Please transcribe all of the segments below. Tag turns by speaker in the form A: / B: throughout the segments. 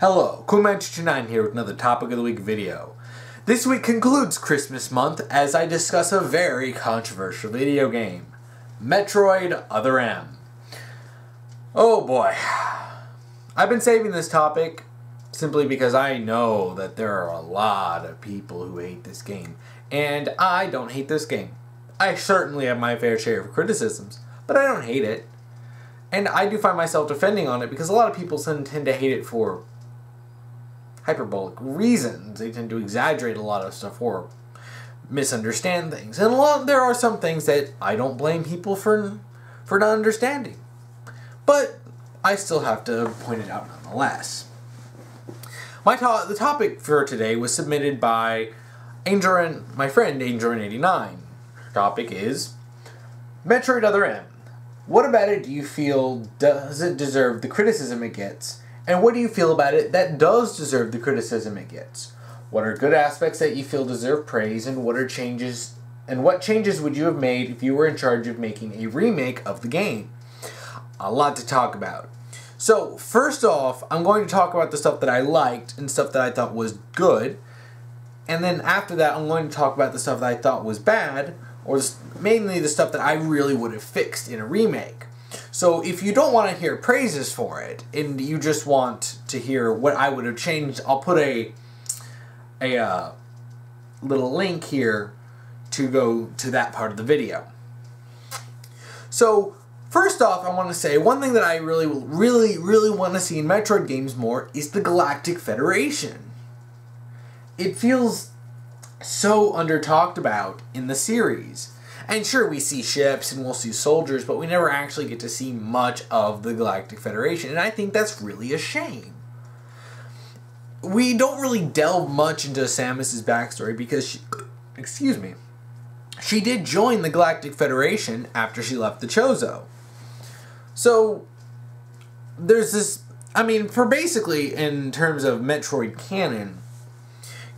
A: Hello, Coolman229 here with another Topic of the Week video. This week concludes Christmas month as I discuss a very controversial video game, Metroid Other M. Oh boy. I've been saving this topic simply because I know that there are a lot of people who hate this game. And I don't hate this game. I certainly have my fair share of criticisms, but I don't hate it. And I do find myself defending on it because a lot of people tend to hate it for hyperbolic reasons. They tend to exaggerate a lot of stuff or misunderstand things. And there are some things that I don't blame people for not understanding. But I still have to point it out nonetheless. The topic for today was submitted by my friend Angel89. Her topic is Metroid Other M. What about it do you feel does it deserve the criticism it gets? And what do you feel about it that does deserve the criticism it gets? What are good aspects that you feel deserve praise, and what changes would you have made if you were in charge of making a remake of the game? A lot to talk about. So, first off, I'm going to talk about the stuff that I liked and stuff that I thought was good. And then after that, I'm going to talk about the stuff that I thought was bad, or mainly the stuff that I really would have fixed in a remake. So if you don't want to hear praises for it, and you just want to hear what I would have changed, I'll put a little link here to go to that part of the video. So first off, I want to say one thing that I really want to see in Metroid games more is the Galactic Federation. It feels so under-talked about in the series. And sure, we see ships and we'll see soldiers, but we never actually get to see much of the Galactic Federation, and I think that's really a shame. We don't really delve much into Samus's backstory because she did join the Galactic Federation after she left the Chozo. So, there's this, for basically, in terms of Metroid canon,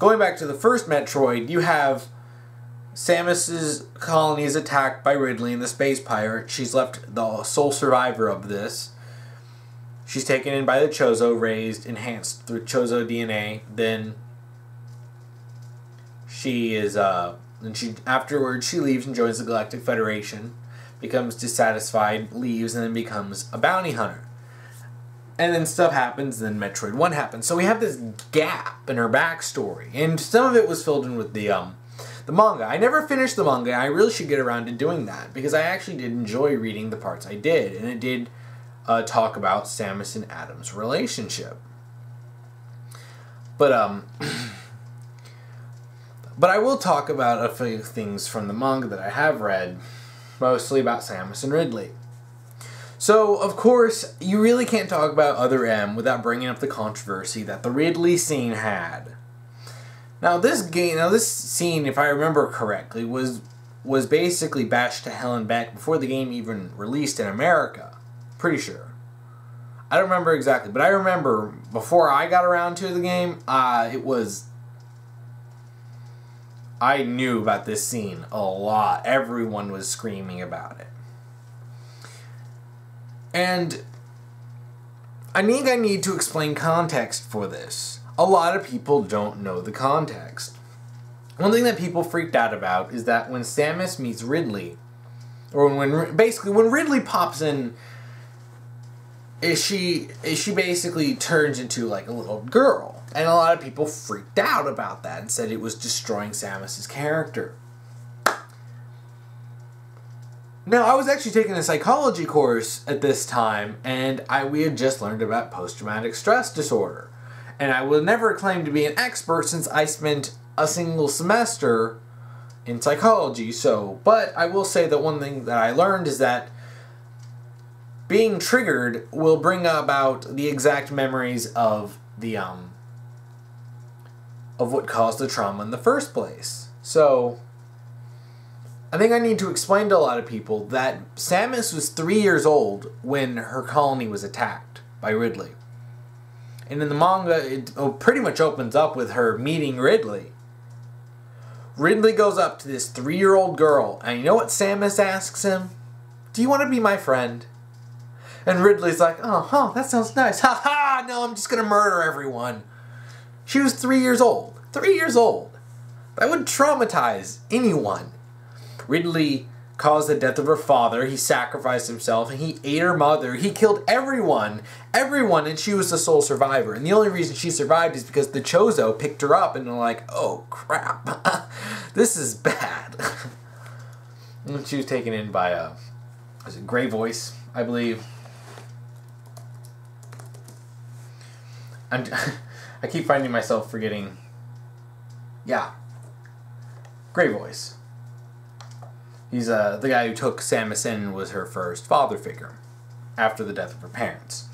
A: going back to the first Metroid, you have Samus's colony is attacked by Ridley and the space pirate. She's left the sole survivor of this. She's taken in by the Chozo, raised, enhanced through Chozo DNA. Then afterwards she leaves and joins the Galactic Federation, becomes dissatisfied, leaves, and then becomes a bounty hunter. And then stuff happens, and then Metroid 1 happens. So we have this gap in her backstory, and some of it was filled in with the manga. I never finished the manga. I really should get around to doing that, because I actually did enjoy reading the parts I did, and it did talk about Samus and Adam's relationship. But I will talk about a few things from the manga that I have read, mostly about Samus and Ridley. So, of course, you really can't talk about Other M without bringing up the controversy that the Ridley scene had. Now, this scene, if I remember correctly, was basically bashed to hell and back before the game even released in America. Pretty sure. I don't remember exactly, but I remember before I got around to the game, I knew about this scene a lot. Everyone was screaming about it. And I think I need to explain context for this. A lot of people don't know the context. One thing that people freaked out about is that when Samus meets Ridley, or when Ridley pops in, she basically turns into like a little girl. And a lot of people freaked out about that and said it was destroying Samus's character. Now, I was actually taking a psychology course at this time, and we had just learned about post-traumatic stress disorder. And I will never claim to be an expert since I spent a single semester in psychology, but I will say that one thing that I learned is that being triggered will bring about the exact memories of of what caused the trauma in the first place. So I think I need to explain to a lot of people that Samus was 3 years old when her colony was attacked by Ridley. And in the manga, it pretty much opens up with her meeting Ridley. Ridley goes up to this 3-year-old girl, and you know what Samus asks him? Do you want to be my friend? And Ridley's like, oh, that sounds nice. Ha ha! ah, no, I'm just gonna murder everyone. She was 3 years old. 3 years old. That would traumatize anyone. Ridley caused the death of her father. He sacrificed himself, and he ate her mother. He killed everyone, and she was the sole survivor. And the only reason she survived is because the Chozo picked her up, and they're like, oh crap, this is bad. And she was taken in by Grey Voice, I believe. I keep finding myself forgetting. Yeah, Grey Voice. He's the guy who took Samus in and was her first father figure after the death of her parents.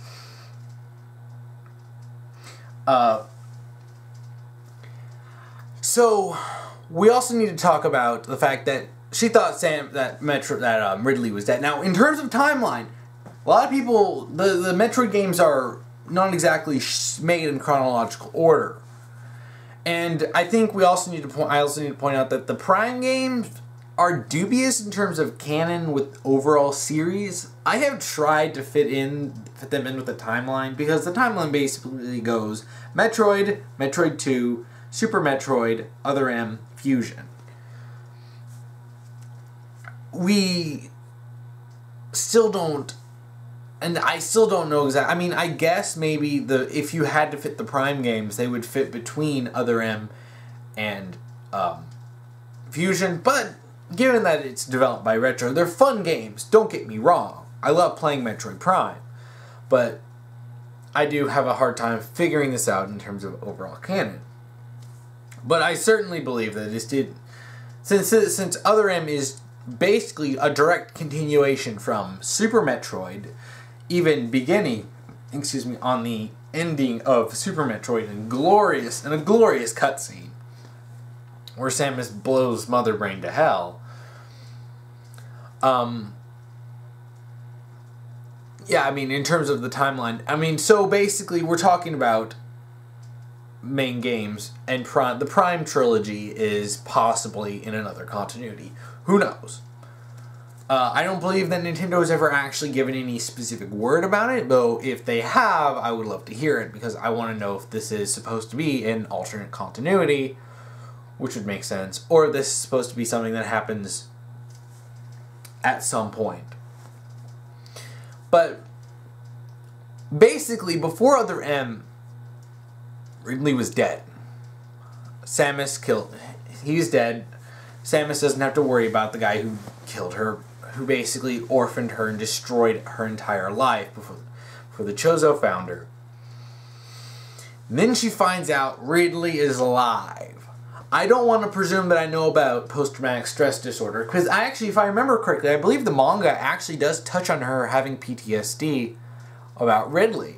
A: So we also need to talk about the fact that she thought Ridley was dead. Now, in terms of timeline, a lot of people, the Metroid games are not exactly made in chronological order, and I think I also need to point out that the Prime games are dubious in terms of canon with overall series. I have tried to fit them in with the timeline, because the timeline basically goes Metroid, Metroid 2, Super Metroid, Other M, Fusion. We still don't, and I still don't know exactly. I mean, I guess maybe if you had to fit the Prime games, they would fit between Other M and Fusion, but given that it's developed by Retro, they're fun games, don't get me wrong. I love playing Metroid Prime, but I do have a hard time figuring this out in terms of overall canon. But I certainly believe that since Other M is basically a direct continuation from Super Metroid, even beginning, on the ending of Super Metroid in a glorious cutscene where Samus blows Mother Brain to hell. Yeah, I mean, in terms of the timeline, I mean, so basically we're talking about main games, and the Prime trilogy is possibly in another continuity. Who knows? I don't believe that Nintendo has ever actually given any specific word about it, though if they have, I would love to hear it, because I want to know if this is supposed to be an alternate continuity, which would make sense, or if this is supposed to be something that happens at some point. But basically, before Other M, Ridley was dead. He's dead. Samus doesn't have to worry about the guy who killed her, who basically orphaned her and destroyed her entire life before the Chozo found her. And then she finds out Ridley is alive. I don't want to presume that I know about post-traumatic stress disorder, because if I remember correctly, I believe the manga actually does touch on her having PTSD about Ridley.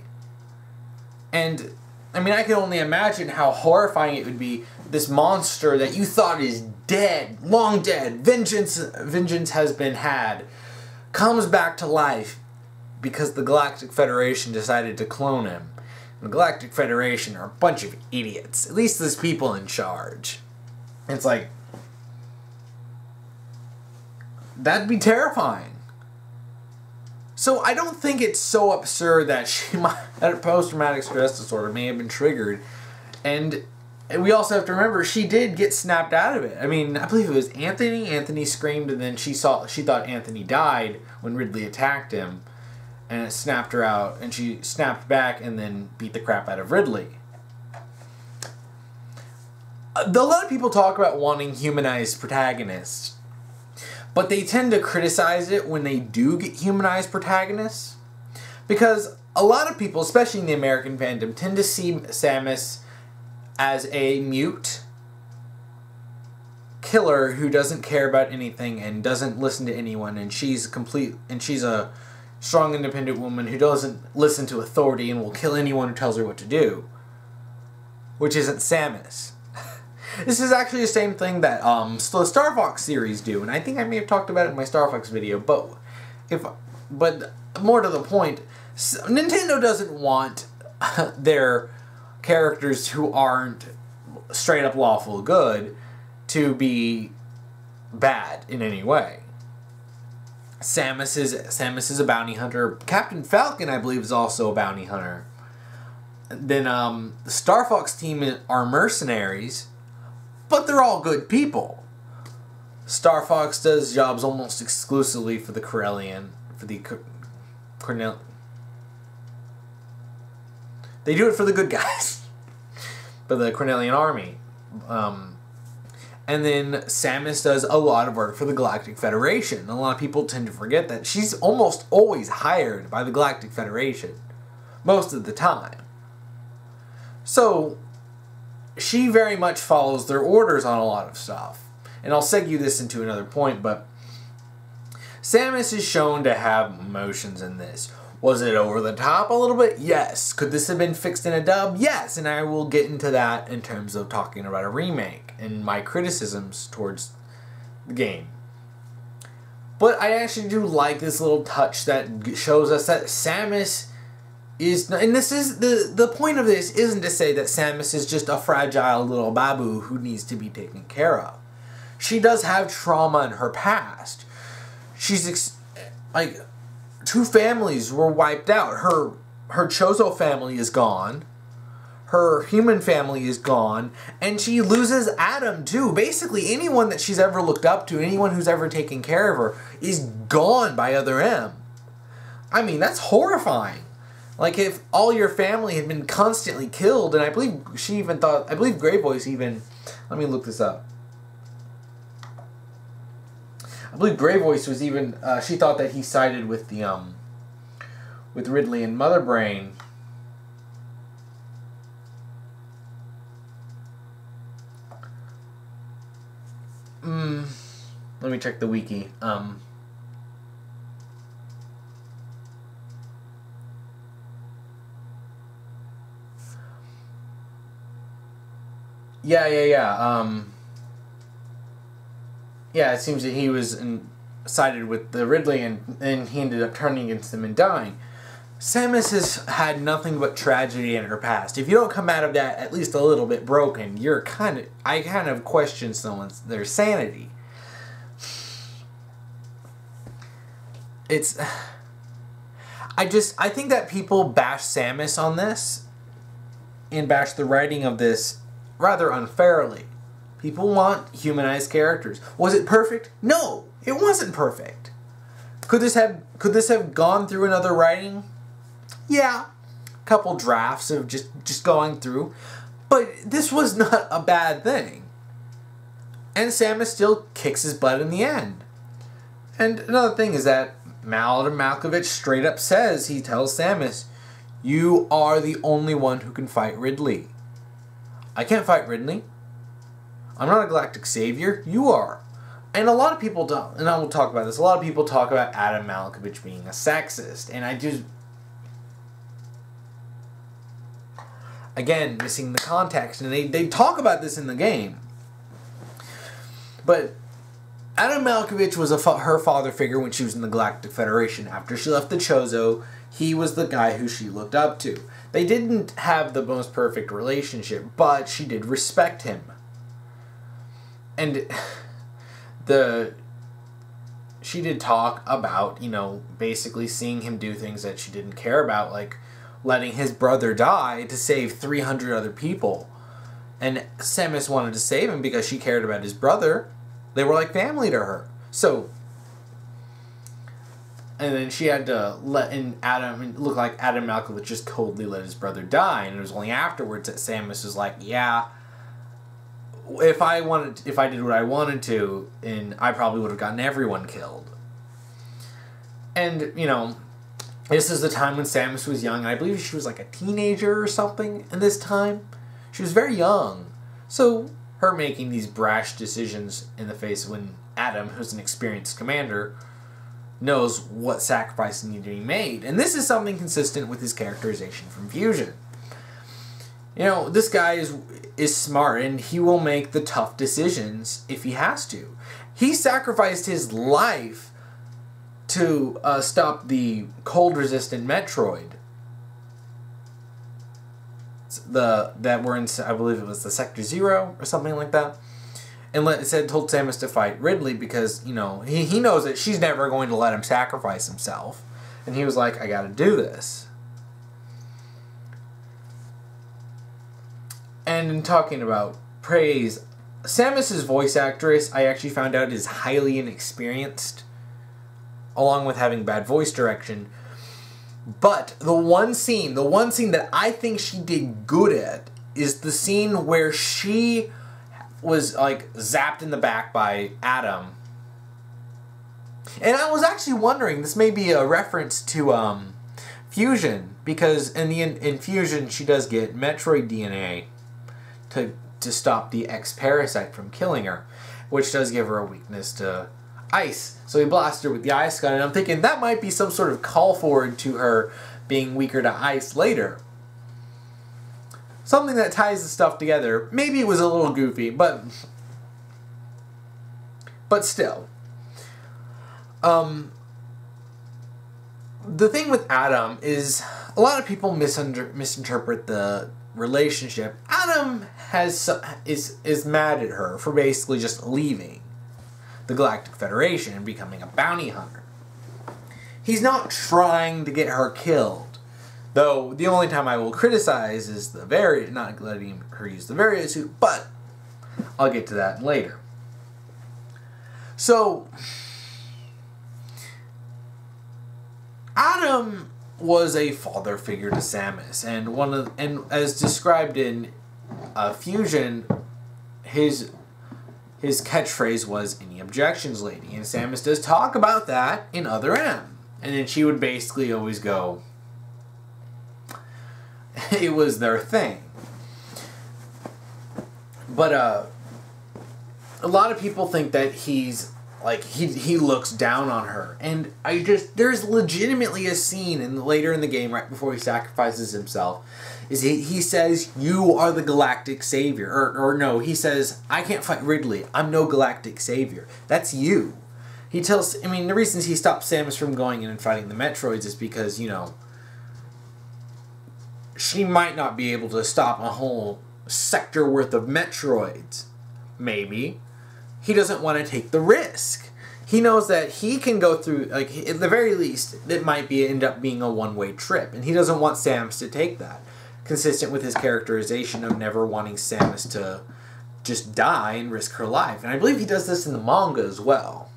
A: And, I mean, I can only imagine how horrifying it would be. This monster that you thought is dead, long dead, vengeance has been had, comes back to life because the Galactic Federation decided to clone him. The Galactic Federation are a bunch of idiots. At least there's people in charge. It's like, that'd be terrifying. So I don't think it's so absurd that that post-traumatic stress disorder may have been triggered. And we also have to remember, she did get snapped out of it. I mean, I believe it was Anthony. Anthony screamed, and then she thought Anthony died when Ridley attacked him. And it snapped her out, and she snapped back and then beat the crap out of Ridley. A lot of people talk about wanting humanized protagonists, but they tend to criticize it when they do get humanized protagonists, because a lot of people, especially in the American fandom, tend to see Samus as a mute killer who doesn't care about anything and doesn't listen to anyone, and she's a strong, independent woman who doesn't listen to authority and will kill anyone who tells her what to do. Which isn't Samus. This is actually the same thing that the Star Fox series do, and I think I may have talked about it in my Star Fox video, but more to the point, Nintendo doesn't want their characters who aren't straight up lawful good to be bad in any way. Samus is a bounty hunter. Captain Falcon, I believe, is also a bounty hunter. then the Star Fox team are mercenaries, but they're all good people. Star Fox does jobs almost exclusively for the Corellian, for the Cornell. They do it for the good guys, for the Cornellian army. And then Samus does a lot of work for the Galactic Federation. A lot of people tend to forget that she's almost always hired by the Galactic Federation, most of the time. So, she very much follows their orders on a lot of stuff. And I'll segue this into another point, but Samus is shown to have emotions in this. Was it over the top a little bit? Yes. Could this have been fixed in a dub? Yes. And I will get into that in terms of talking about a remake and my criticisms towards the game. But I actually do like this little touch that shows us that Samus is... And this is... The point of this isn't to say that Samus is just a fragile little babu who needs to be taken care of. She does have trauma in her past. She's... like... 2 families were wiped out. Her Chozo family is gone. Her human family is gone. And she loses Adam too. Basically, anyone that she's ever looked up to, anyone who's ever taken care of her, is gone by Other M. I mean, that's horrifying. Like, if all your family had been constantly killed, and I believe she even thought, I believe Grey Voice even, let me look this up. I believe Grey Voice was even, she thought that he sided with the, with Ridley and Mother Brain. Let me check the wiki. Yeah, it seems that he was sided with the Ridley, and he ended up turning against them and dying. Samus has had nothing but tragedy in her past. If you don't come out of that at least a little bit broken, you're I kind of question their sanity. I think that people bash Samus on this, and bash the writing of this rather unfairly. People want humanized characters. Was it perfect? No, it wasn't perfect. Could this have gone through another writing? Yeah, a couple drafts of just going through, but this was not a bad thing. And Samus still kicks his butt in the end. And another thing is that Adam Malkovich straight up says, he tells Samus, "You are the only one who can fight Ridley. I can't fight Ridley. I'm not a galactic savior. You are." And a lot of people don't, and I will talk about this, a lot of people talk about Adam Malkovich being a sexist, and I just... Again, missing the context, and they talk about this in the game. But Adam Malkovich was her father figure when she was in the Galactic Federation. After she left the Chozo, he was the guy who she looked up to. They didn't have the most perfect relationship, but she did respect him. And she did talk about, basically seeing him do things that she didn't care about, like letting his brother die to save 300 other people. And Samus wanted to save him because she cared about his brother. They were like family to her. So, and then she had to it looked like Adam Malkovich just coldly let his brother die. And it was only afterwards that Samus was like, yeah, if I did what I wanted to, and I probably would have gotten everyone killed. And, this is the time when Samus was young, and I believe she was like a teenager or something in this time. She was very young. So, her making these brash decisions in the face when Adam, who's an experienced commander, knows what sacrifices need to be made. And this is something consistent with his characterization from Fusion. This guy is smart, and he will make the tough decisions if he has to. He sacrificed his life to stop the cold-resistant Metroid. That were in, I believe it was the Sector 0 or something like that. And told Samus to fight Ridley because, he knows that she's never going to let him sacrifice himself. And he was like, I gotta do this. And in talking about praise, Samus's voice actress, I actually found out, is highly inexperienced, along with having bad voice direction. But the one scene that I think she did good at is the scene where she was like zapped in the back by Adam. And I was actually wondering, this may be a reference to Fusion, because in Fusion she does get Metroid DNA to stop the X-Parasite from killing her, which does give her a weakness to ice. So he blasts her with the ice gun, and I'm thinking that might be some sort of call forward to her being weaker to ice later. Something that ties the stuff together. Maybe it was a little goofy, but still. The thing with Adam is a lot of people misinterpret the relationship. Adam is mad at her for basically just leaving the Galactic Federation and becoming a bounty hunter. He's not trying to get her killed, though the only time I will criticize is not letting her use the Varia suit, but I'll get to that later. So Adam was a father figure to Samus, and as described in Fusion, his catchphrase was "Any objections, lady?" And Samus does talk about that in Other M, and then she would basically always go, it was their thing. But a lot of people think that he's like he looks down on her, and there's legitimately a scene later in the game, right before he sacrifices himself, is he says, "You are the galactic savior," or no, he says, "I can't fight Ridley. I'm no galactic savior. That's you." He tells, I mean, the reasons he stopped Samus from going in and fighting the Metroids is because, you know, she might not be able to stop a whole sector worth of Metroids. Maybe. He doesn't want to take the risk. He knows that he can go through, like, at the very least, it might end up being a one-way trip, and he doesn't want Samus to take that. Consistent with his characterization of never wanting Samus to just die and risk her life. And I believe he does this in the manga as well.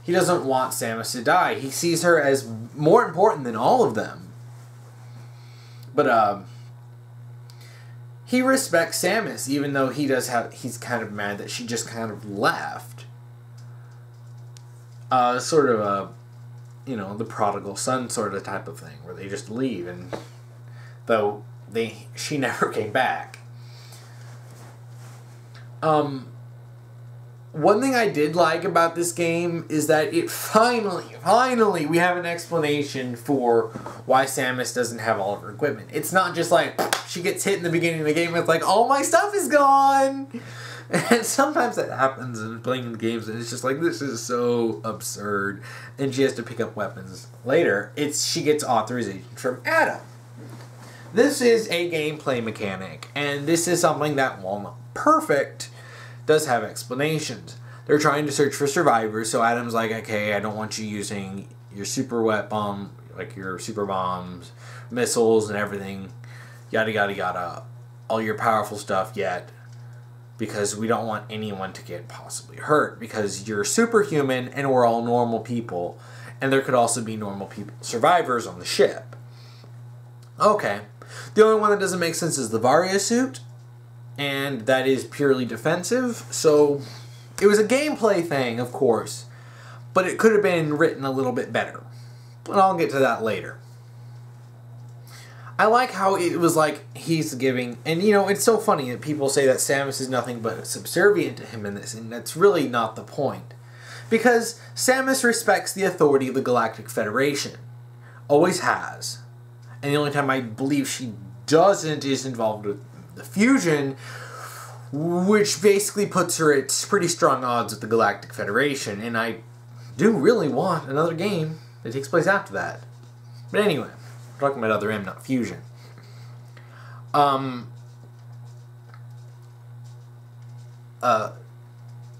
A: He doesn't want Samus to die. He sees her as more important than all of them. But, he respects Samus, even though he's kind of mad that she just kind of left. Sort of a, you know, the prodigal son sort of type of thing, where they just leave, and though she never came back. One thing I did like about this game is that it finally, we have an explanation for why Samus doesn't have all of her equipment. It's not just like, she gets hit in the beginning of the game and it's like, all my stuff is gone! And sometimes that happens in playing games, and it's just like, this is so absurd. And she has to pick up weapons later. She gets authorization from Adam. This is a gameplay mechanic, and this is something that, while not perfect, does have explanations. They're trying to search for survivors, so Adam's like, okay, I don't want you using your super wet bomb, like your super bombs, missiles and everything, yada yada yada, all your powerful stuff yet, because we don't want anyone to get possibly hurt, because you're superhuman and we're all normal people, and there could also be normal people, survivors on the ship. Okay. The only one that doesn't make sense is the Varia suit, and that is purely defensive, so it was a gameplay thing, of course, but it could have been written a little bit better. But I'll get to that later. I like how it was like he's giving, and you know, it's so funny that people say that Samus is nothing but subservient to him in this, and that's really not the point. Because Samus respects the authority of the Galactic Federation. Always has. And the only time I believe she doesn't is involved with the fusion, which basically puts her at pretty strong odds with the Galactic Federation, and I do really want another game that takes place after that. But anyway, we're talking about Other M, not Fusion.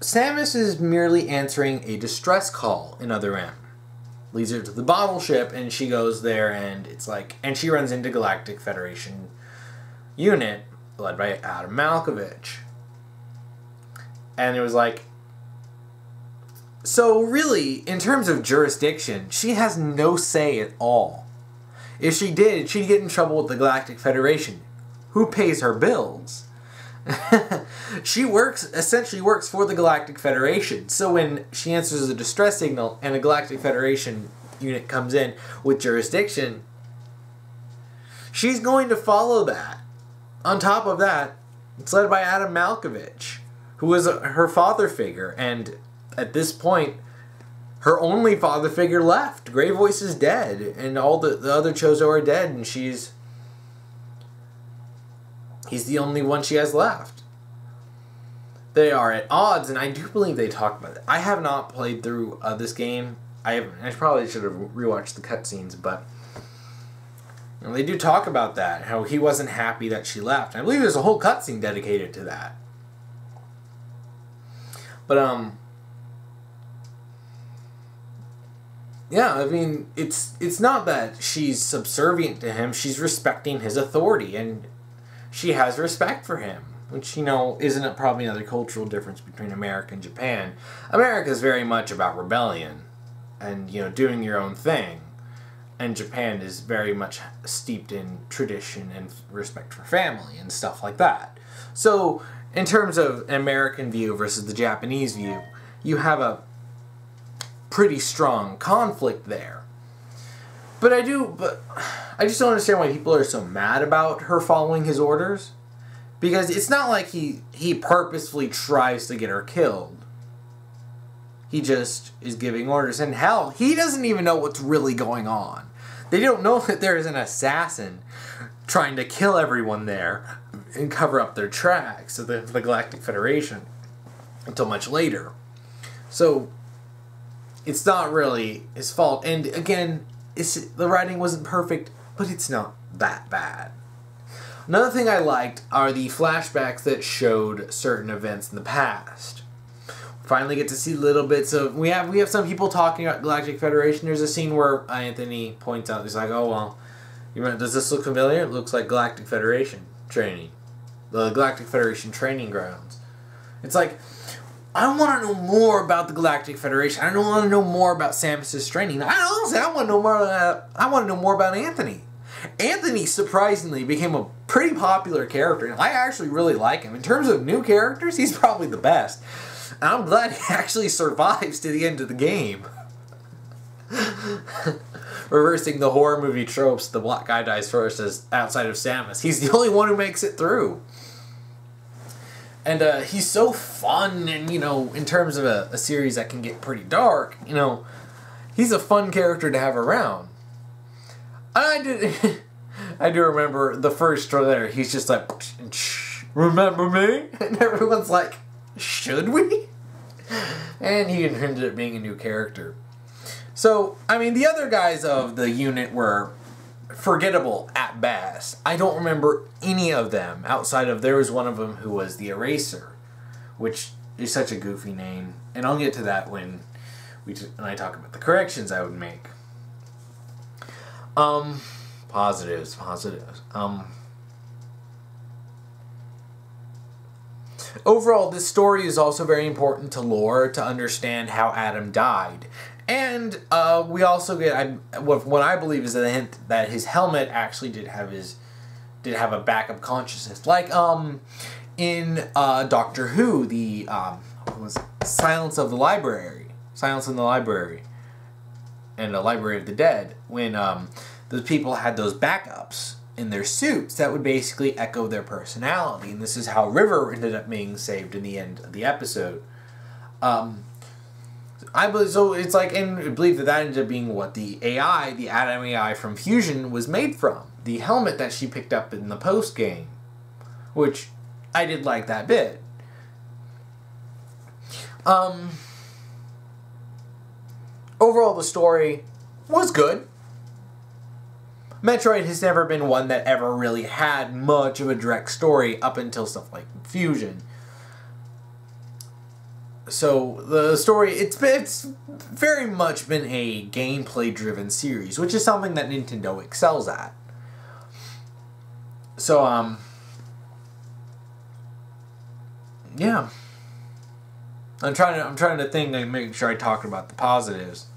A: Samus is merely answering a distress call in Other M. Leads her to the bottle ship, and she goes there, and it's like, and she runs into Galactic Federation unit, led by Adam Malkovich. And it was like, so really, in terms of jurisdiction, she has no say at all. If she did, she'd get in trouble with the Galactic Federation. Who pays her bills? She essentially works for the Galactic Federation. So when she answers a distress signal and a Galactic Federation unit comes in with jurisdiction, she's going to follow that. On top of that, it's led by Adam Malkovich, who was her father figure, and at this point, her only father figure left. Grey Voice is dead, and all the other Chozo are dead, and he's the only one she has left. They are at odds, and I do believe they talk about it. I have not played through this game. I probably should have rewatched the cutscenes, but they do talk about that, how he wasn't happy that she left. I believe there's a whole cutscene dedicated to that. But, yeah, I mean, it's not that she's subservient to him. She's respecting his authority, and she has respect for him, which, isn't probably another cultural difference between America and Japan. America is very much about rebellion and, doing your own thing. And Japan is very much steeped in tradition and respect for family and stuff like that. So, in terms of an American view versus the Japanese view, you have a pretty strong conflict there. But I just don't understand why people are so mad about her following his orders. Because it's not like he purposefully tries to get her killed. He just is giving orders. And hell, he doesn't even know what's really going on. They don't know that there is an assassin trying to kill everyone there and cover up their tracks of the Galactic Federation until much later. So, it's not really his fault. And again, the writing wasn't perfect, but it's not that bad. Another thing I liked are the flashbacks that showed certain events in the past. Finally get to see little bits of... We have some people talking about Galactic Federation. There's a scene where Anthony points out, he's like, oh, well, does this look familiar? It looks like Galactic Federation training. The Galactic Federation training grounds. It's like, I want to know more about the Galactic Federation. I don't want to know more about Samus's training. I want to know more about Anthony. Anthony, surprisingly, became a pretty popular character, and I actually really like him. In terms of new characters, he's probably the best. And I'm glad he actually survives to the end of the game. Reversing the horror movie tropes, the black guy dies first as outside of Samus. He's the only one who makes it through. And he's so fun, and, in terms of a series that can get pretty dark, he's a fun character to have around. And I do remember the first trailer, he's just like, remember me? And everyone's like, should we? And he ended up being a new character. So, I mean, the other guys of the unit were forgettable at best. I don't remember any of them outside of there was one of them who was the Eraser, which is such a goofy name. And I'll get to that when I talk about the corrections I would make. Positives. Overall, this story is also very important to lore to understand how Adam died. And we also get what I believe is a hint that his helmet actually did have a backup consciousness, like in Doctor Who, the Silence in the Library, and the Library of the Dead, when the people had those backups in their suits that would basically echo their personality, and this is how River ended up being saved in the end of the episode. I believe so. It's like, and I believe that ended up being what the AI, the Adam AI from Fusion, was made from. The helmet that she picked up in the post game, which I did like that bit. Overall, the story was good. Metroid has never been one that ever really had much of a direct story up until stuff like Fusion. So, the story, it's very much been a gameplay-driven series, which is something that Nintendo excels at. So, yeah. I'm trying to think and make sure I talk about the positives.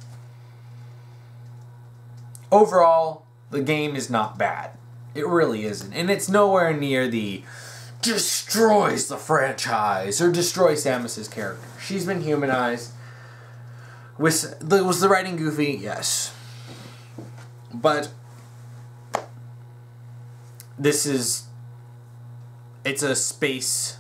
A: Overall, the game is not bad. It really isn't. And it's nowhere near the destroys the franchise or destroys Samus's character. She's been humanized. Was the writing goofy? Yes. But it's a space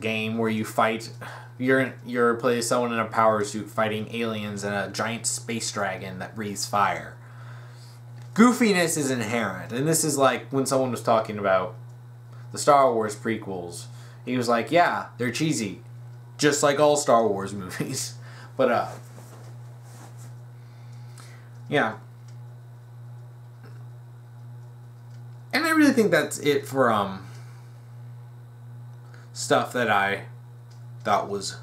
A: game where you fight. You're playing someone in a power suit fighting aliens and a giant space dragon that breathes fire. Goofiness is inherent, and this is like when someone was talking about the Star Wars prequels. He was like, yeah, they're cheesy, just like all Star Wars movies. But yeah. And I really think that's it for stuff that I thought was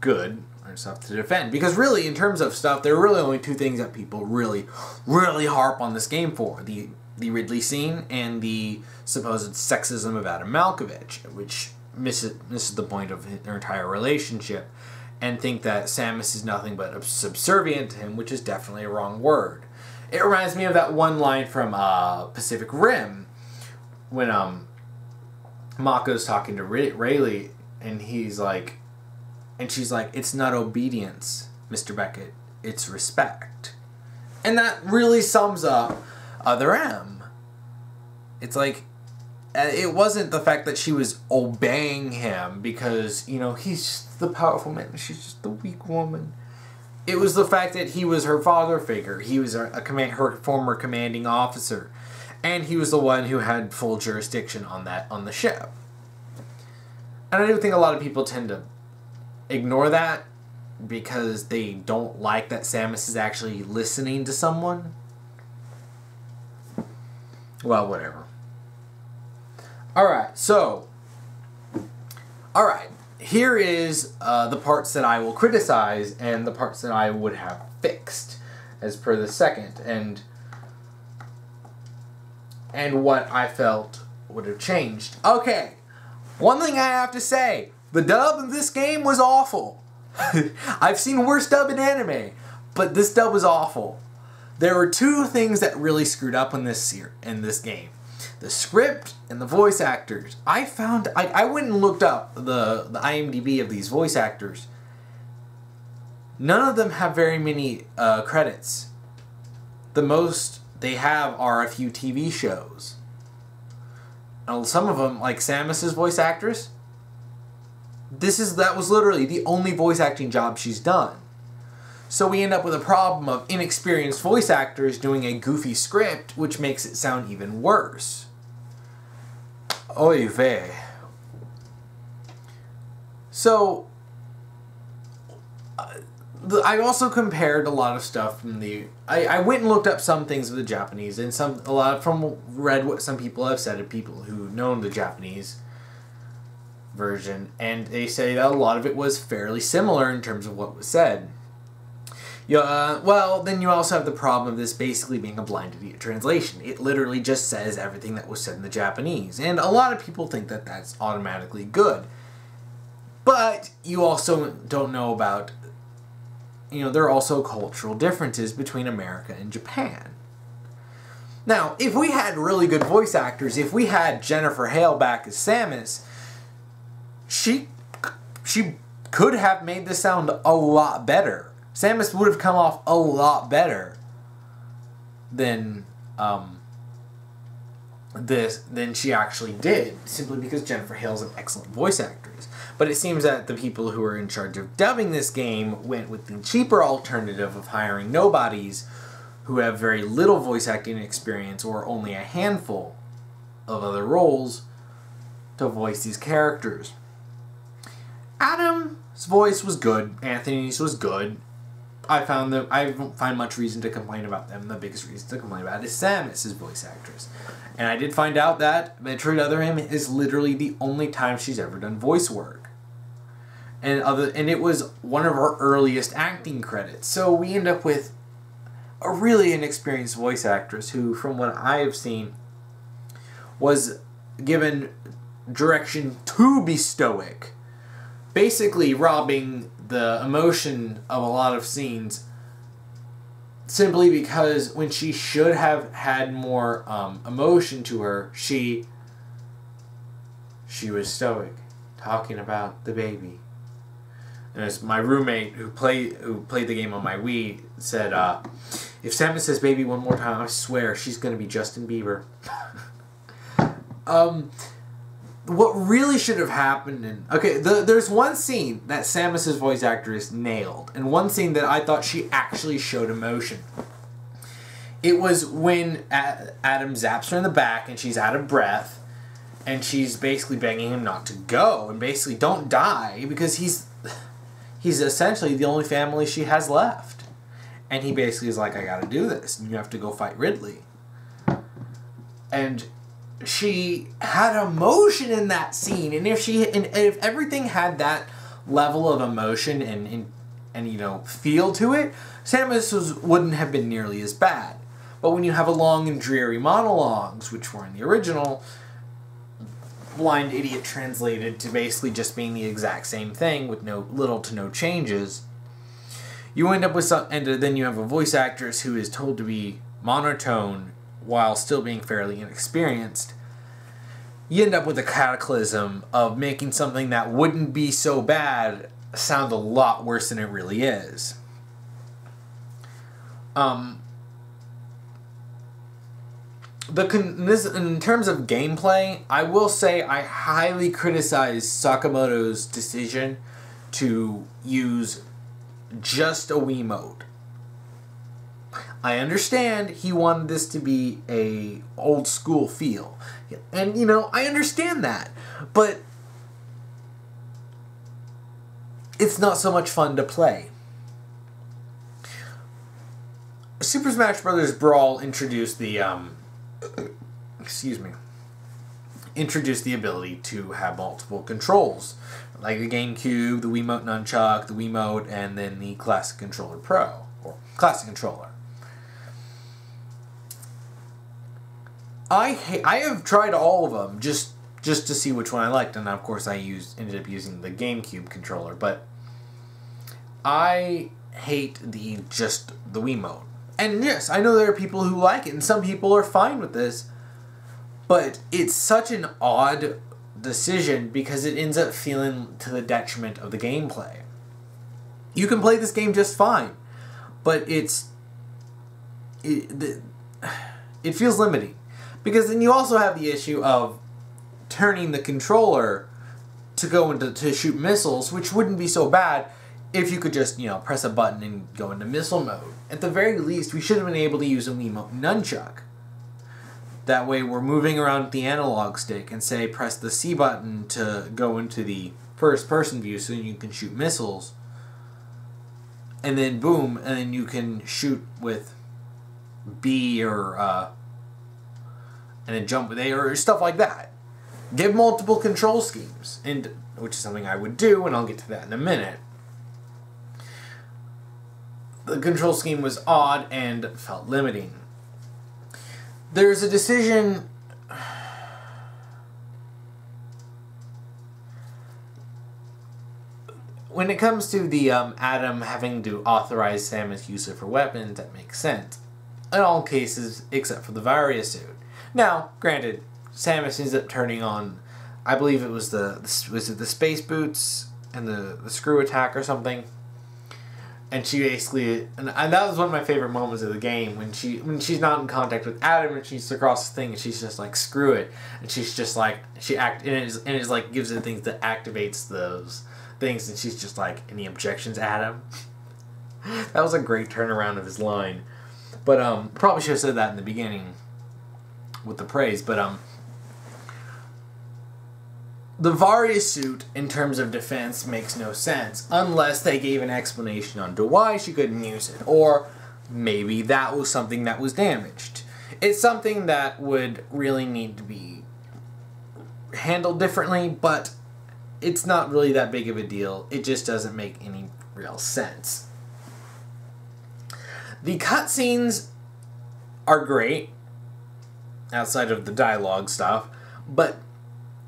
A: good, or stuff to defend. Because really, in terms of stuff, there are really only two things that people really, really harp on this game for. The Ridley scene and the supposed sexism of Adam Malkovich, which misses the point of their entire relationship, and think that Samus is nothing but subservient to him, which is definitely a wrong word. It reminds me of that one line from Pacific Rim, when Mako's talking to Rayleigh, and he's like, and she's like, it's not obedience, Mr. Beckett, it's respect. And that really sums up Other M. It's like, it wasn't the fact that she was obeying him because, you know, he's the powerful man and she's just the weak woman. It was the fact that he was her father figure. He was her former commanding officer. And he was the one who had full jurisdiction on the ship. And I do think a lot of people tend to ignore that because they don't like that Samus is actually listening to someone. Well, whatever. Alright, so. Alright, here is the parts that I will criticize and the parts that I would have fixed as per the second. And what I felt would have changed. Okay, one thing I have to say. The dub in this game was awful. I've seen worse dub in anime, but this dub was awful. There were two things that really screwed up in this game. The script and the voice actors. I went and looked up the IMDb of these voice actors. None of them have very many credits. The most they have are a few TV shows. And some of them, like Samus's voice actress, that was literally the only voice acting job she's done. So we end up with a problem of inexperienced voice actors doing a goofy script, which makes it sound even worse. Oy vey. So, I also compared a lot of stuff from I went and looked up some things with the Japanese, and read what some people have said of people who know the Japanese version, and they say that a lot of it was fairly similar in terms of what was said. Well, then you also have the problem of this basically being a blind idiot translation. It literally just says everything that was said in the Japanese, and a lot of people think that that's automatically good. But you also don't know about, there are also cultural differences between America and Japan. Now, if we had really good voice actors, if we had Jennifer Hale back as Samus, she could have made this sound a lot better. Samus would have come off a lot better than she actually did, simply because Jennifer Hale's an excellent voice actress. But it seems that the people who are in charge of dubbing this game went with the cheaper alternative of hiring nobodies who have very little voice acting experience or only a handful of other roles to voice these characters. Adam's voice was good. Anthony's was good. I don't find much reason to complain about them. The biggest reason to complain about is Samus's voice actress. And I did find out that Metroid Other M is literally the only time she's ever done voice work. And it was one of her earliest acting credits. So we end up with a really inexperienced voice actress who, from what I have seen, was given direction to be stoic, basically robbing the emotion of a lot of scenes simply because when she should have had more emotion to her, she was stoic, talking about the baby. And as my roommate who played the game on my Wii said, if Samus says baby one more time, I swear she's going to be Justin Bieber. What really should have happened there's one scene that Samus's voice actress nailed, and one scene that I thought she actually showed emotion. It was when Adam zaps her in the back and she's out of breath, and she's basically begging him not to go and basically don't die because he's essentially the only family she has left. And he basically is like, I gotta do this, and you have to go fight Ridley. And she had emotion in that scene, and if everything had that level of emotion and feel to it, Samus wouldn't have been nearly as bad. But when you have a long and dreary monologues, which were in the original, Blind Idiot translated to basically just being the exact same thing with little to no changes, you end up with and then you have a voice actress who is told to be monotone while still being fairly inexperienced. You end up with a cataclysm of making something that wouldn't be so bad sound a lot worse than it really is. In terms of gameplay, I will say I highly criticize Sakamoto's decision to use just a Wiimote. I understand he wanted this to be a old school feel. And, I understand that. But it's not so much fun to play. Super Smash Bros. Brawl introduced the, introduced the ability to have multiple controls. Like the GameCube, the Wiimote Nunchuck, the Wiimote, and then the Classic Controller Pro, or Classic Controller. I have tried all of them just to see which one I liked, and of course I ended up using the GameCube controller, but I hate just the Wiimote. And yes, I know there are people who like it, and some people are fine with this, but it's such an odd decision because it ends up feeling to the detriment of the gameplay. You can play this game just fine, but it feels limiting. Because then you also have the issue of turning the controller to shoot missiles, which wouldn't be so bad if you could just, press a button and go into missile mode. At the very least, we should have been able to use a Wiimote Nunchuck. That way we're moving around the analog stick and say press the C button to go into the first person view so you can shoot missiles. And then boom, and then you can shoot with B or and then jump with A or stuff like that. Give multiple control schemes, which is something I would do, and I'll get to that in a minute. The control scheme was odd and felt limiting. There's a decision when it comes to the Adam having to authorize Samus' use of her weapons. That makes sense in all cases except for the Varia suit. Now, granted, Samus ends up turning on, I believe it was the space boots and the screw attack or something. And she basically, and that was one of my favorite moments of the game, when she's not in contact with Adam and she's across the thing and she's just like, screw it, and she's just like, and it's like gives her things that activates those things, and she's just like, any objections, Adam? That was a great turnaround of his line, but probably should have said that in the beginning with the praise, but the Varia suit, in terms of defense, makes no sense unless they gave an explanation on to why she couldn't use it, or maybe that was something that was damaged. It's something that would really need to be handled differently, but it's not really that big of a deal. It just doesn't make any real sense. The cutscenes are great, outside of the dialogue stuff, but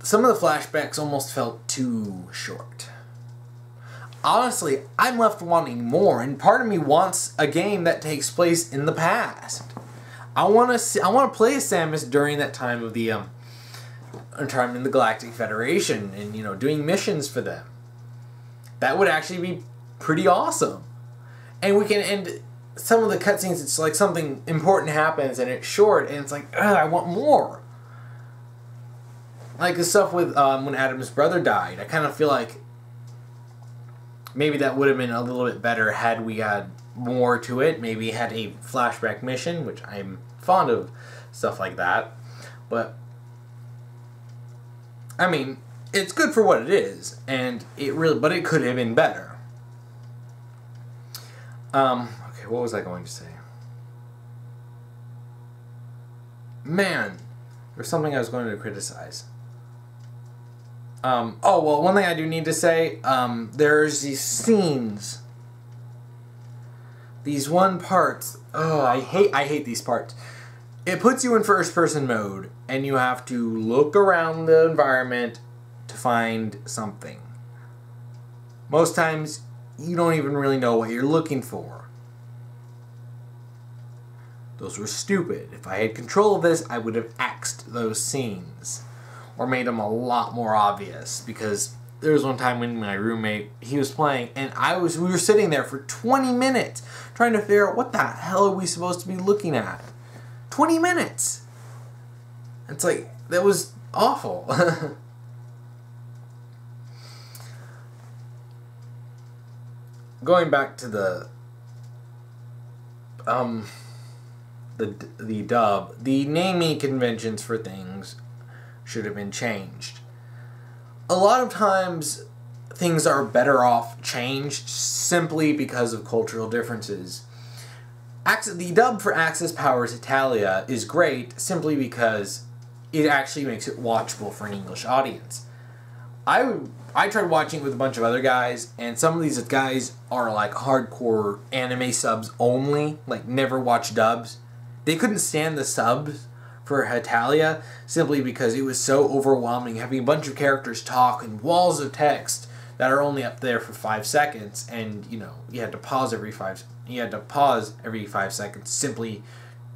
A: some of the flashbacks almost felt too short. Honestly, I'm left wanting more, and part of me wants a game that takes place in the past. I want to play as Samus during that time of the time in the Galactic Federation, and doing missions for them. That would actually be pretty awesome. And we can end some of the cutscenes. It's like something important happens, and it's short, and it's like, I want more. Like the stuff with when Adam's brother died. I kind of feel like maybe that would have been a little bit better had we had more to it. Maybe had a flashback mission, which I'm fond of stuff like that. But I mean, it's good for what it is, and but it could have been better. Okay, what was I going to say? Man, there's something I was going to criticize. Oh, well, one thing I do need to say, there's these scenes. These one parts. Oh, I hate these parts. It puts you in first-person mode, and you have to look around the environment to find something. Most times, you don't even really know what you're looking for. Those were stupid. If I had control of this, I would have axed those scenes. Or made them a lot more obvious, because there was one time when my roommate, he was playing, and we were sitting there for 20 minutes trying to figure out what the hell are we supposed to be looking at. 20 minutes! It's like, that was awful. Going back to the dub, the naming conventions for things should have been changed. A lot of times, things are better off changed simply because of cultural differences. The dub for Access Powers Italia is great simply because it actually makes it watchable for an English audience. I tried watching it with a bunch of other guys, and some of these guys are like hardcore anime subs only, like never watch dubs. They couldn't stand the subs for Italia simply because it was so overwhelming, having a bunch of characters talk and walls of text that are only up there for 5 seconds, and you had to pause every 5 seconds simply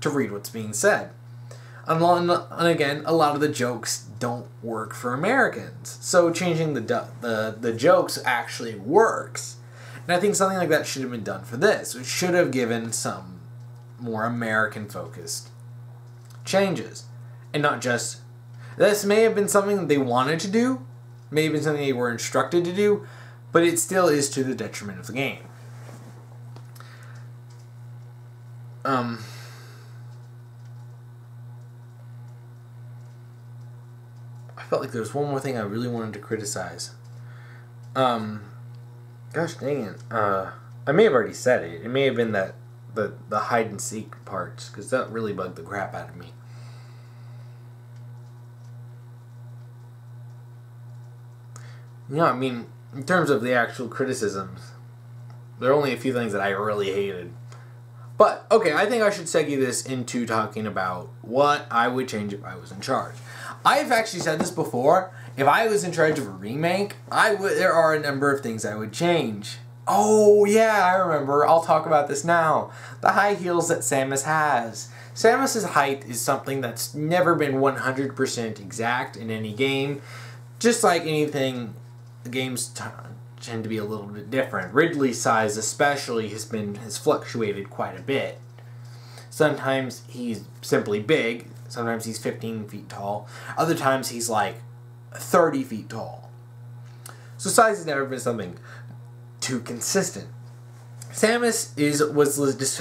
A: to read what's being said. And again, a lot of the jokes don't work for Americans, so changing the jokes actually works. And I think something like that should have been done for this. It should have given some more American focused changes, and not just, this may have been something they wanted to do, may have been something they were instructed to do, but it still is to the detriment of the game. I felt like there was one more thing I really wanted to criticize. Gosh dang it. I may have already said it. It may have been that the hide and seek parts, because that really bugged the crap out of me. I mean, in terms of the actual criticisms, there are only a few things that I really hated. But, okay, I think I should segue this into talking about what I would change if I was in charge. I've actually said this before. If I was in charge of a remake, there are a number of things I would change. Oh, yeah, I remember. I'll talk about this now. The high heels that Samus has. Samus's height is something that's never been 100% exact in any game. Just like anything, the games tend to be a little bit different. Ridley's size especially has fluctuated quite a bit. Sometimes he's simply big. Sometimes he's 15 feet tall. Other times he's like 30 feet tall. So size has never been something too consistent. Samus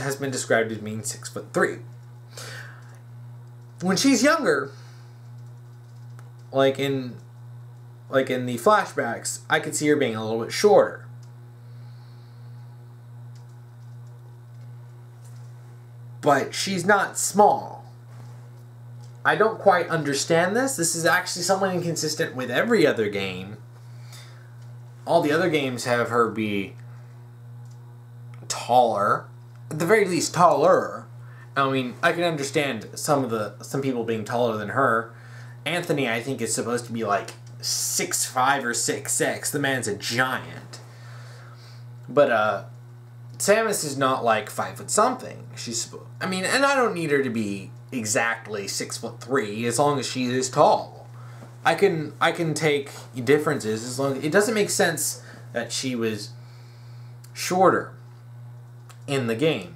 A: has been described as being 6'3". When she's younger, like in the flashbacks, I could see her being a little bit shorter. But she's not small. I don't quite understand this. This is actually somewhat inconsistent with every other game. All the other games have her be taller. At the very least, taller. I mean, I can understand some people being taller than her. Anthony, I think, is supposed to be like 6'5" or 6'6". The man's a giant. But Samus is not like 5 foot something. I mean, and I don't need her to be exactly 6'3" as long as she is tall. I can take differences as long as it doesn't make sense that she was shorter in the game.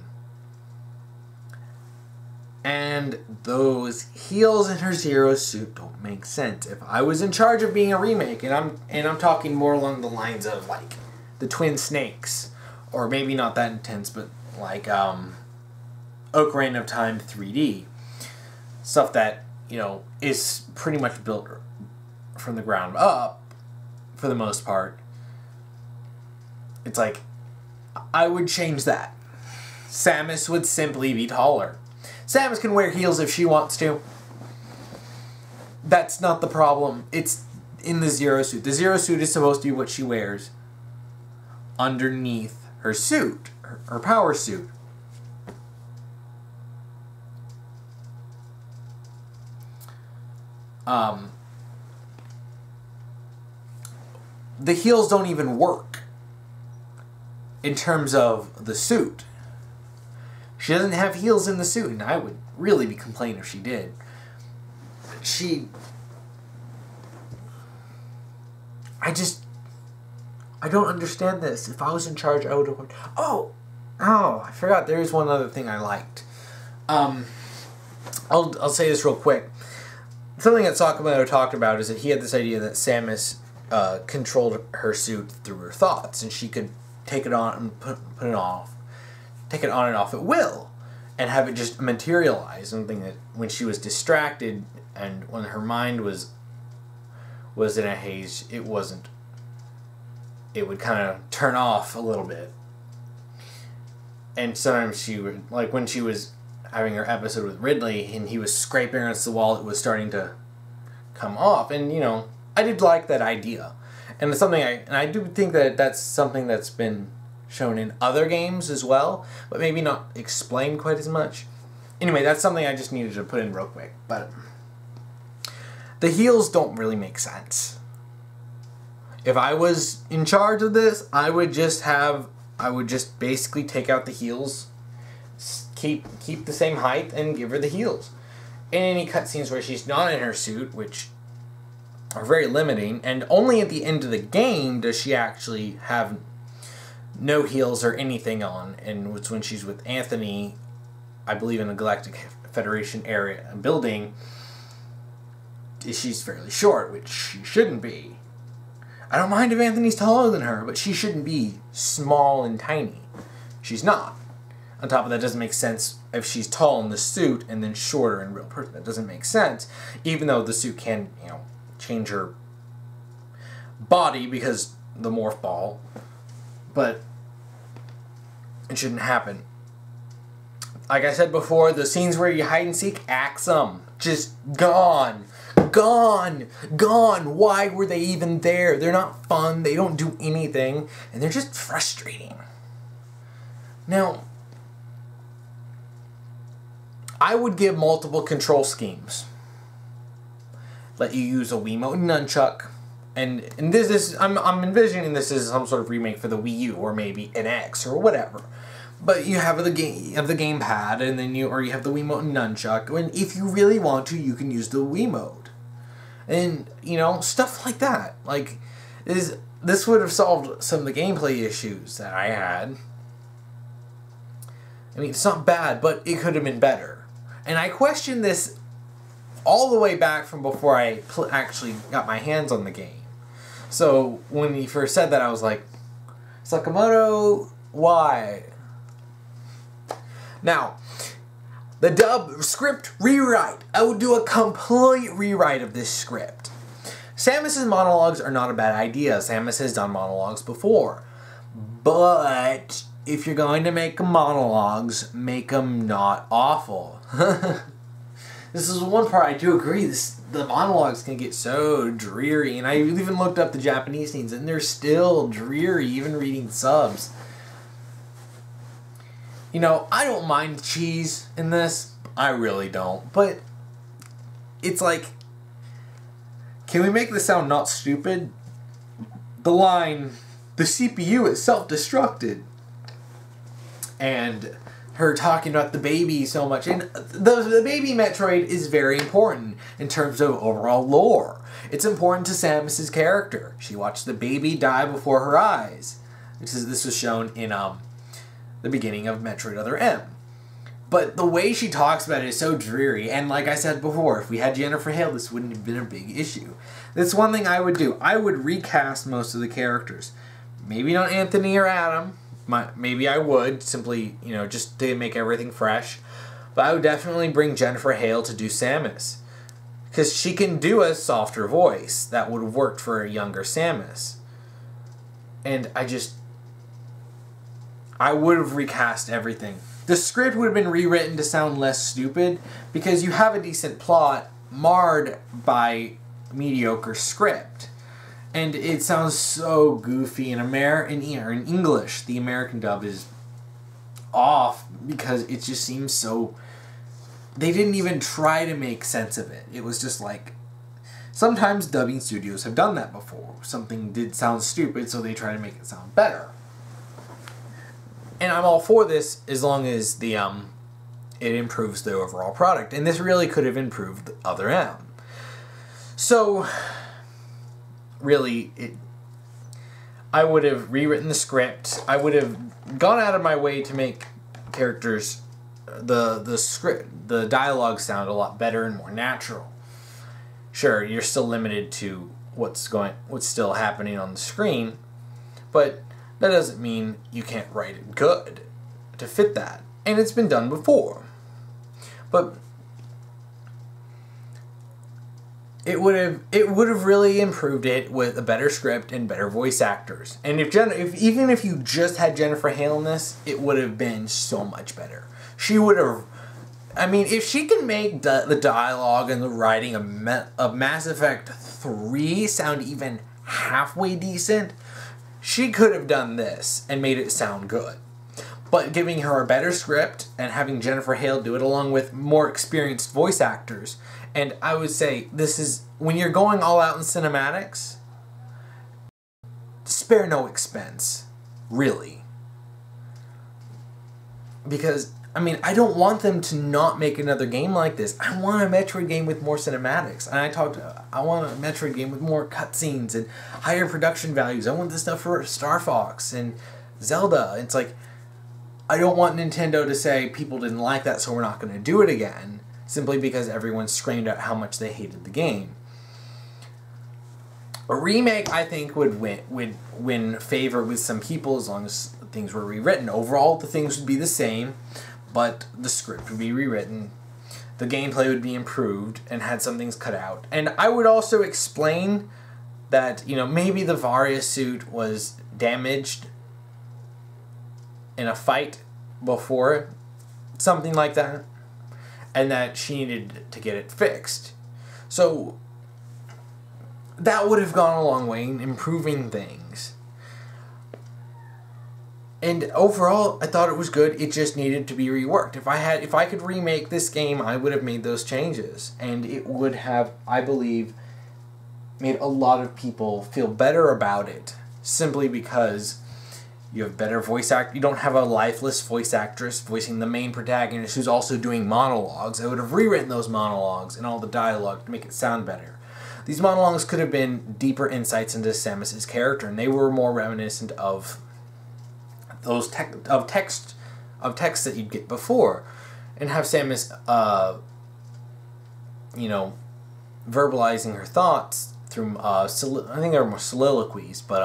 A: And those heels in her Zero suit don't make sense. If I was in charge of being a remake, and I'm talking more along the lines of like the Twin Snakes, or maybe not that intense, but like Ocarina of Time 3D, stuff that, you know, is pretty much built from the ground up for the most part. It's like, I would change that. Samus would simply be taller. Samus can wear heels if she wants to. That's not the problem. It's in the Zero suit. The Zero suit is supposed to be what she wears underneath her suit, her power suit. The heels don't even work in terms of the suit. She doesn't have heels in the suit, and I would really be complaining if she did. I don't understand this. If I was in charge, I would have... Oh, I forgot there is one other thing I liked. I'll say this real quick. Something that Sakamoto talked about is that he had this idea that Samus controlled her suit through her thoughts, and she could take it on and put it off. Take it on and off at will, and have it just materialize. Something that when she was distracted and when her mind was in a haze, it wasn't. It would kind of turn off a little bit. And sometimes she would, like when she was having her episode with Ridley and he was scraping against the wall, it was starting to come off. And, you know, I did like that idea. And it's something I do think that that's something that's been shown in other games as well, but maybe not explained quite as much. Anyway, that's something I just needed to put in real quick. But the heels don't really make sense. If I was in charge of this, I would just basically take out the heels, keep the same height, and give her the heels. In any cutscenes where she's not in her suit, which are very limiting, and only at the end of the game does she actually have no heels or anything on, and it's when she's with Anthony, I believe in the Galactic Federation area building, she's fairly short, which she shouldn't be. I don't mind if Anthony's taller than her, but she shouldn't be small and tiny. She's not. On top of that, it doesn't make sense if she's tall in the suit and then shorter in real person. That doesn't make sense, even though the suit can, you know, change her body because the morph ball, but it shouldn't happen. Like I said before, the scenes where you hide and seek, axe them. Just gone. Gone! Gone! Why were they even there? They're not fun, they don't do anything, and they're just frustrating. Now, I would give multiple control schemes. Let you use a Wiimote and nunchuck, and this is, I'm envisioning this as some sort of remake for the Wii U, or maybe an X, or whatever. But you have the gamepad, and then you have the Wiimote and nunchuck, and if you really want to, you can use the Wiimote. And, you know, stuff like that. Like, this would have solved some of the gameplay issues that I had. I mean, it's not bad, but it could have been better. And I questioned this all the way back from before I actually got my hands on the game. So, when he first said that, I was like, Sakamoto, why? Now, the dub script rewrite. I would do a complete rewrite of this script. Samus's monologues are not a bad idea. Samus has done monologues before. But if you're going to make monologues, make them not awful. This is one part I do agree. The monologues can get so dreary. And I even looked up the Japanese scenes and they're still dreary, even reading subs. You know, I don't mind cheese in this. I really don't. But it's like, Can we make this sound not stupid? The line, the CPU is self-destructed. And her talking about the baby so much. And the baby Metroid is very important in terms of overall lore. It's important to Samus's character. She watched the baby die before her eyes. This was shown in the beginning of Metroid Other M. But the way she talks about it is so dreary. And like I said before, if we had Jennifer Hale, this wouldn't have been a big issue. That's one thing I would do. I would recast most of the characters. Maybe not Anthony or Adam. Maybe I would, simply, just to make everything fresh. But I would definitely bring Jennifer Hale to do Samus. Because she can do a softer voice that would have worked for a younger Samus. And I would have recast everything. The script would have been rewritten to sound less stupid, because you have a decent plot marred by mediocre script. And it sounds so goofy in in English. The American dub is off because it just seems so... They didn't even try to make sense of it. It was just like... Sometimes dubbing studios have done that before. Something did sound stupid, so they try to make it sound better. And I'm all for this as long as it improves the overall product. And this really could have improved Other M. So... Really, I would have rewritten the script. I would have gone out of my way to make characters, the dialogue sound a lot better and more natural. Sure, you're still limited to what's still happening on the screen, but that doesn't mean you can't write it good to fit that. And it's been done before. But it would have really improved it with a better script and better voice actors. And even if you just had Jennifer Hale in this, it would have been so much better. She would have... I mean, if she can make the dialogue and the writing of Mass Effect 3 sound even halfway decent, she could have done this and made it sound good. But giving her a better script and having Jennifer Hale do it along with more experienced voice actors... And I would say, this is, when you're going all out in cinematics, spare no expense, really. Because, I mean, I don't want them to not make another game like this. I want a Metroid game with more cinematics. And I want a Metroid game with more cutscenes and higher production values. I want this stuff for Star Fox and Zelda. It's like, I don't want Nintendo to say, people didn't like that, so we're not going to do it again. Simply because everyone screamed out how much they hated the game. A remake, I think, would win favor with some people as long as things were rewritten. Overall, the things would be the same, but the script would be rewritten, the gameplay would be improved, and had some things cut out. And I would also explain that, maybe the Varia suit was damaged in a fight before, something like that. And that she needed to get it fixed. So that would have gone a long way in improving things. And overall, I thought it was good. It just needed to be reworked. If I could remake this game, I would have made those changes. And it would have, I believe, made a lot of people feel better about it. Simply because you have better voice act. You don't have a lifeless voice actress voicing the main protagonist who's also doing monologues. I would have rewritten those monologues and all the dialogue to make it sound better. These monologues could have been deeper insights into Samus's character, and they were more reminiscent of those text that you'd get before, and have Samus, verbalizing her thoughts through I think they were more soliloquies, but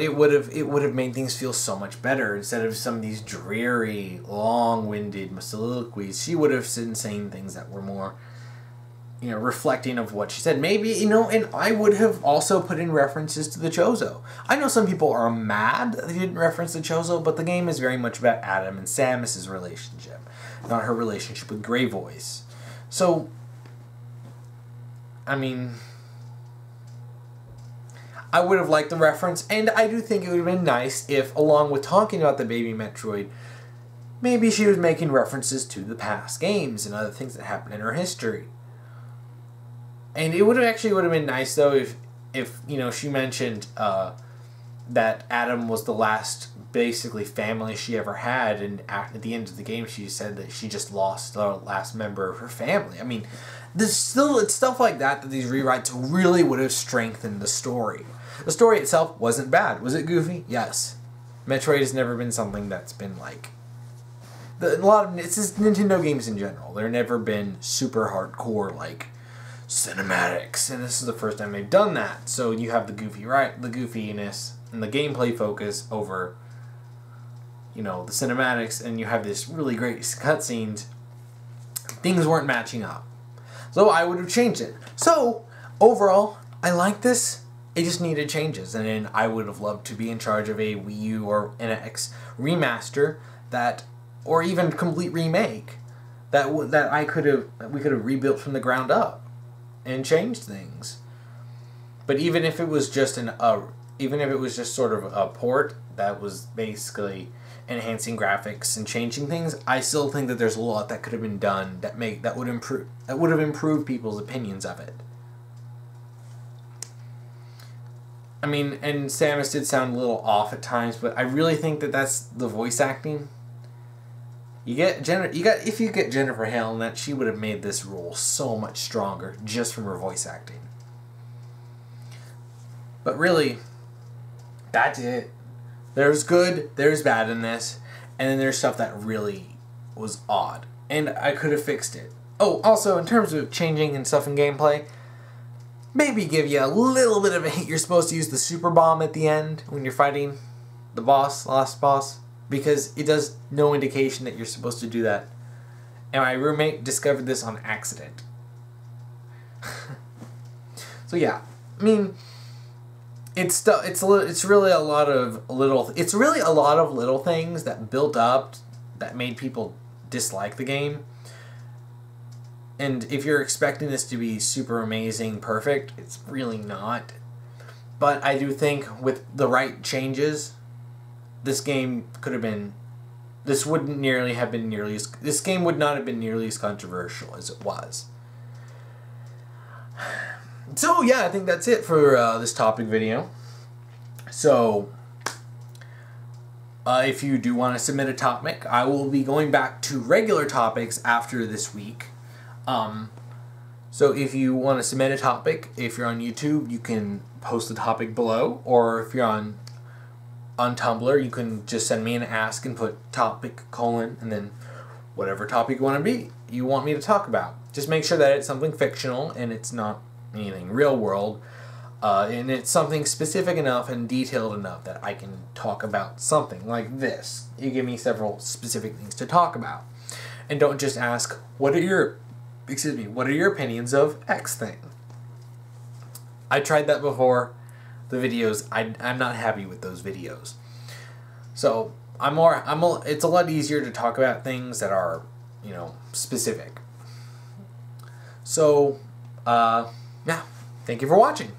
A: it would have made things feel so much better. Instead of some of these dreary, long-winded soliloquies, she would have been saying things that were more, reflecting of what she said. Maybe, and I would have also put in references to the Chozo. I know some people are mad that they didn't reference the Chozo, but the game is very much about Adam and Samus's relationship, not her relationship with Grey Voice. So, I mean, I would have liked the reference, and I do think it would have been nice if, along with talking about the baby Metroid, maybe she was making references to the past games and other things that happened in her history. And it would have been nice though if you know, she mentioned that Adam was the last basically family she ever had, and at the end of the game she said that she just lost the last member of her family. I mean, it's stuff like that that these rewrites really would have strengthened the story. The story itself wasn't bad. Was it goofy? Yes. Metroid has never been something that's been like it's just Nintendo games in general. They've never been super hardcore like cinematics, and this is the first time they've done that. So you have the goofiness and the gameplay focus over, you know, the cinematics, and you have this really great cutscenes. Things weren't matching up, so I would have changed it. So overall, I like this. It just needed changes, and then I would have loved to be in charge of a Wii U or NX remaster or even complete remake that we could have rebuilt from the ground up and changed things. But even if it was just sort of a port that was basically enhancing graphics and changing things, I still think that there's a lot that could have been done that would have improved people's opinions of it. I mean, and Samus did sound a little off at times, but I really think that that's the voice acting. If you get Jennifer Hale in that, she would have made this role so much stronger just from her voice acting. But really, that's it. There's good, there's bad in this, and then there's stuff that really was odd, and I could have fixed it. Oh, also, in terms of changing and stuff in gameplay, maybe give you a little bit of a hint. You're supposed to use the super bomb at the end when you're fighting the last boss, because it does no indication that you're supposed to do that. And my roommate discovered this on accident. So yeah, I mean, it's really a lot of little things that built up that made people dislike the game. And if you're expecting this to be super amazing, perfect, it's really not. But I do think with the right changes, this game could have been... This game would not have been nearly as controversial as it was. So yeah, I think that's it for this topic video. So, if you do want to submit a topic, I will be going back to regular topics after this week. So if you want to submit a topic, if you're on YouTube, you can post the topic below, or if you're on Tumblr, you can just send me an ask and put topic : and then whatever topic you want me to talk about. Just make sure that it's something fictional and it's not anything real world, and it's something specific enough and detailed enough that I can talk about something like this. You give me several specific things to talk about, and don't just ask what are your opinions of X thing. I tried that before. The videos, I'm not happy with those videos. So it's a lot easier to talk about things that are, you know, specific. So, yeah, thank you for watching.